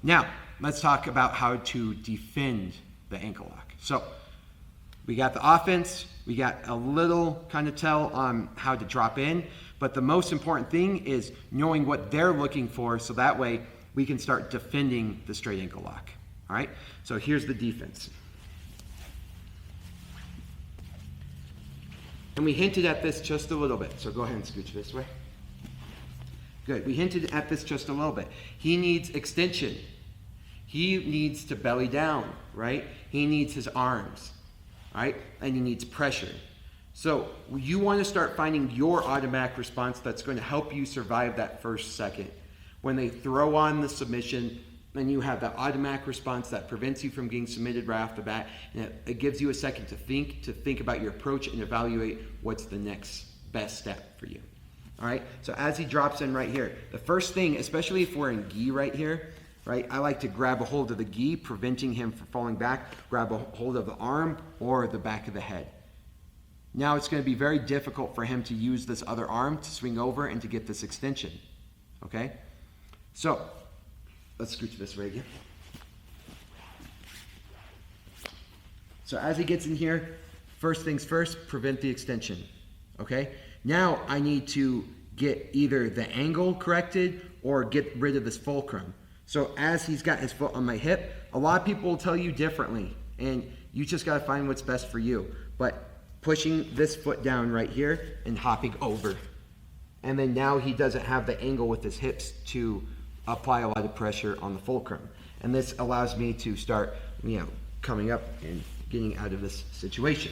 Now, let's talk about how to defend the ankle lock. So we got the offense, we got a little kind of tell on how to drop in, but the most important thing is knowing what they're looking for so that way we can start defending the straight ankle lock. All right, so here's the defense. And we hinted at this just a little bit, so go ahead and scooch this way. Good, we hinted at this just a little bit. He needs extension. He needs to belly down, right? He needs his arms, right? And he needs pressure. So you want to start finding your automatic response that's going to help you survive that first second. When they throw on the submission, then you have that automatic response that prevents you from getting submitted right off the bat, and it gives you a second to think about your approach and evaluate what's the next best step for you. All right, so as he drops in right here, the first thing, especially if we're in gi right here, right, I like to grab a hold of the gi, preventing him from falling back, grab a hold of the arm or the back of the head. Now it's going to be very difficult for him to use this other arm to swing over and to get this extension, okay? So let's scooch this way again. So as he gets in here, first things first, prevent the extension, okay? Now I need to get either the angle corrected or get rid of this fulcrum. So as he's got his foot on my hip, a lot of people will tell you differently, and you just gotta find what's best for you. But pushing this foot down right here and hopping over. And then now he doesn't have the angle with his hips to apply a lot of pressure on the fulcrum. And this allows me to start, coming up and getting out of this situation.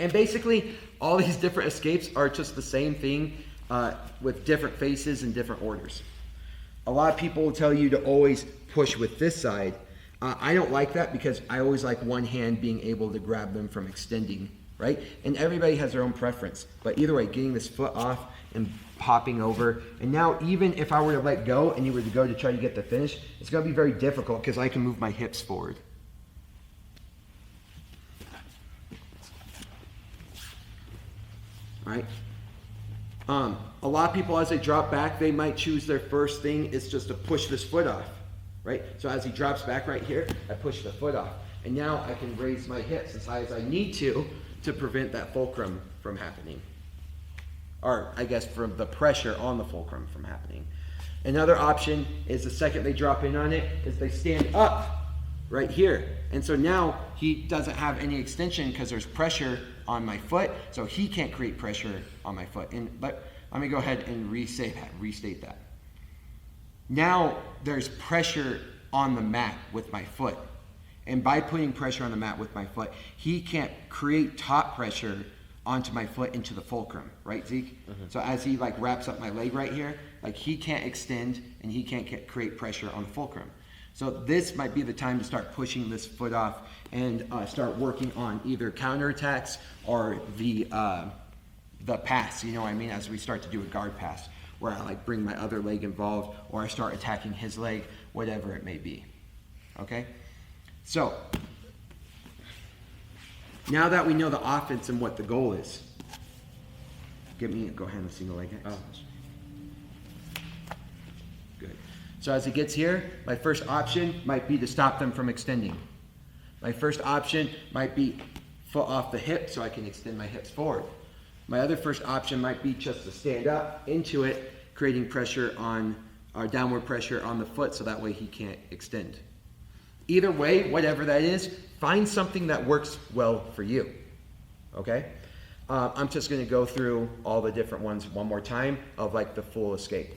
And basically, all these different escapes are just the same thing with different faces and different orders. A lot of people will tell you to always push with this side. I don't like that because I always like one hand being able to grab them from extending, right? And everybody has their own preference. But either way, getting this foot off and popping over. And now even if I were to let go and you were to go to try to get the finish, it's going to be very difficult because I can move my hips forward. Right? A lot of people, as they drop back, they might choose their first thing is just to push this foot off, right? So as he drops back right here, I push the foot off. And now I can raise my hips as high as I need to prevent that fulcrum from happening. Or I guess from the pressure on the fulcrum from happening. Another option is the second they drop in on it, is they stand up right here. And so now he doesn't have any extension because there's pressure on my foot, so he can't create pressure on my foot. But let me go ahead and restate that. Now there's pressure on the mat with my foot. And by putting pressure on the mat with my foot, he can't create top pressure onto my foot into the fulcrum, right, Zeke? Mm-hmm. So as he wraps up my leg right here, he can't extend and he can't create pressure on the fulcrum. So this might be the time to start pushing this foot off and start working on either counterattacks or the pass, as we start to do a guard pass, where I bring my other leg involved or I start attacking his leg, whatever it may be, okay? So, now that we know the offense and what the goal is, go ahead and single leg X. Oh. Good. So as he gets here, my first option might be to stop them from extending. My first option might be foot off the hip so I can extend my hips forward. My other first option might be just to stand up into it, creating pressure on, or downward pressure on the foot so that way he can't extend. Either way, whatever that is, find something that works well for you, okay? I'm just gonna go through all the different ones one more time of the full escape.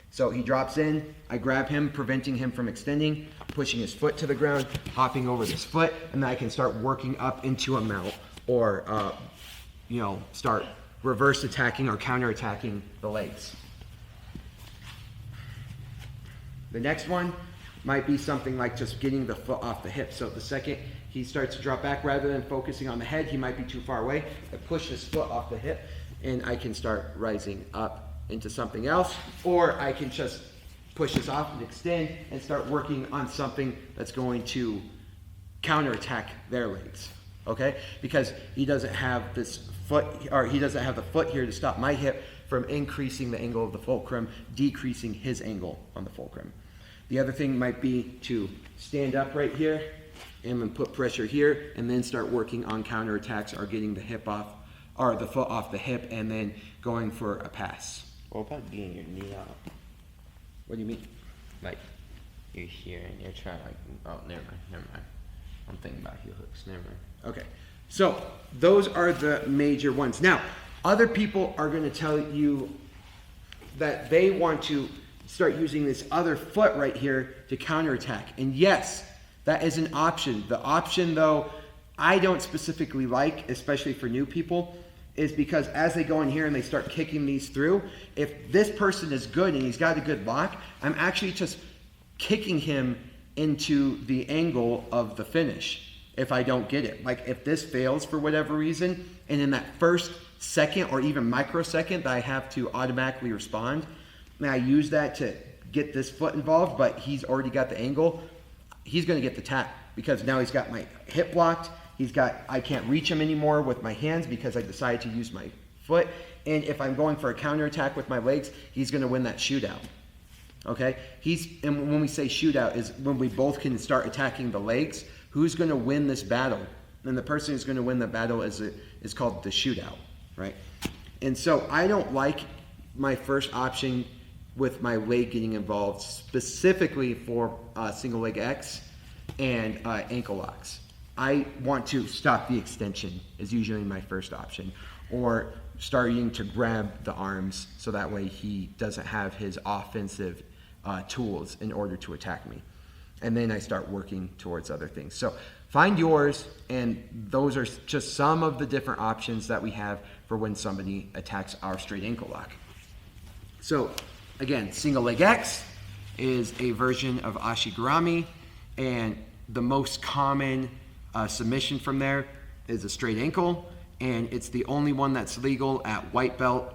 So he drops in, I grab him, preventing him from extending, pushing his foot to the ground, hopping over this foot, and then I can start working up into a mount or, start reverse attacking or counter attacking the legs. The next one might be something like just getting the foot off the hip. So the second he starts to drop back, rather than focusing on the head, he might be too far away. I push his foot off the hip and I can start rising up into something else, or I can just push this off and extend and start working on something that's going to counterattack their legs, okay? Because he doesn't have this foot, or he doesn't have the foot here to stop my hip from increasing the angle of the fulcrum, decreasing his angle on the fulcrum. The other thing might be to stand up right here and then put pressure here and then start working on counterattacks or getting the hip off or the foot off the hip and then going for a pass. What about getting your knee out? What do you mean? Like, you're here and you're trying like, oh, never mind. I'm thinking about heel hooks, never mind. Okay, so those are the major ones. Now, other people are going to tell you that they want to start using this other foot right here to counterattack. And yes, that is an option. The option, though, I don't specifically like, especially for new people, is because as they go in here and they start kicking these through, if this person is good and he's got a good lock, I'm actually just kicking him into the angle of the finish if I don't get it. Like if this fails for whatever reason, and in that first second or even microsecond that I have to automatically respond, and I use that to get this foot involved, but he's already got the angle, he's gonna get the tap because now he's got my hip blocked, I can't reach him anymore with my hands because I decided to use my foot, and if I'm going for a counterattack with my legs, he's gonna win that shootout. Okay, and when we say shootout is when we both can start attacking the legs. Who's going to win this battle? And the person who's going to win the battle is called the shootout, right? And so I don't like my first option with my leg getting involved specifically for single leg X and ankle locks. I want to stop the extension is usually my first option, or starting to grab the arms so that way he doesn't have his offensive tools in order to attack me. And then I start working towards other things. So find yours, and those are just some of the different options that we have for when somebody attacks our straight ankle lock. So again, single leg X is a version of Ashi Garami, and the most common submission from there is a straight ankle, and it's the only one that's legal at white belt